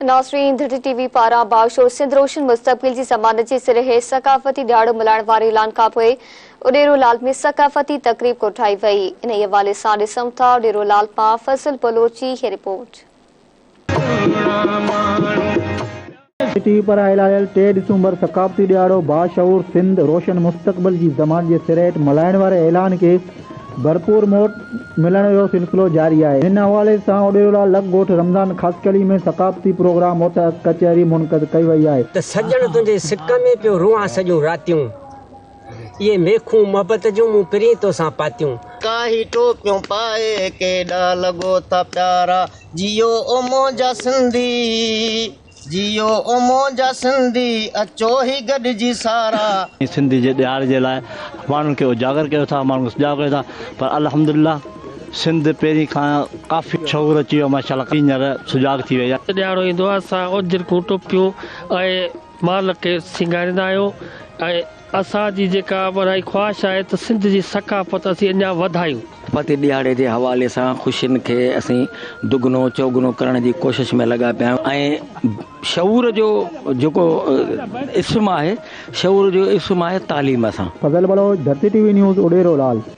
नाज़रीन, धरती टीवी पारां बाशो सिंध रोशन मुस्तक़बिल जी ज़मानत जे सिरिहे सकाफ़ती ॾियारो मल्हाइण वारे ऐलान खां पोइ उॾेरो लाल में सकाफ़ती तक़रीब कोठाई वई। इन हवाले सां ॾिसूं था उॾेरो लाल मां फज़ल बलोची हीअ रिपोर्ट। टीवी पर हलायल 3 दिसंबर सकाफ़ती ॾियारो बाशऊर सिंध रोशन मुस्तक़बिल जी ज़मानत जे सिरहेट मल्हाइण वारे ऐलान के भरपूर मोट मिलण जो सिलसिलो जारी आहे। इन हवाले सां उॾेरोलाल लग ॻोठ रमज़ान ख़ासकली में सकाफ़ती प्रोग्राम उत कचहरी मुनक़द कई वई आहे। त सजण तुंहिंजे सिक में पियो रुआं सॼियूं रातियूं, ये मेखूं मोहब्बत जूं मूं पिरी तोसां पातियूं। काही टोपियूं पाए केॾा लॻो था प्यारा, जियो ओ मौजा सिंधी, जियो ओ मौजा सिंधी, अचो ही गॾिजी सारा। सिंधी जे ॾियार जे लाइ माण्हुनि खे उजागर कयो था, माण्हू सुञाणो कयो था, पर अल्हम्दुलिल्लाह सिंध पहिरीं खां काफ़ी शऊर अची वियो, माशाअल्लाह हींअर सुजाग थी वई आहे। ॾियारो ईंदो आहे असां उजरकूं टोपियूं ऐं माल खे सिंगारींदा आहियूं ऐं असांजी जेका वॾाई ख़्वाहिश आहे त सिंध जी सकाफ़त असीं अञा वधायूं। फतेह ॾियारे जे हवाले सां ख़ुशियुनि खे असीं दुगनो चौगुनो करण जी कोशिश में लॻा पिया आहियूं ऐं शऊर जो जेको इस्म आहे, शऊर जो इस्म आहे तालीम सां। फज़ल बलोच, धरती टीवी न्यूज़, उॾेरो लाल।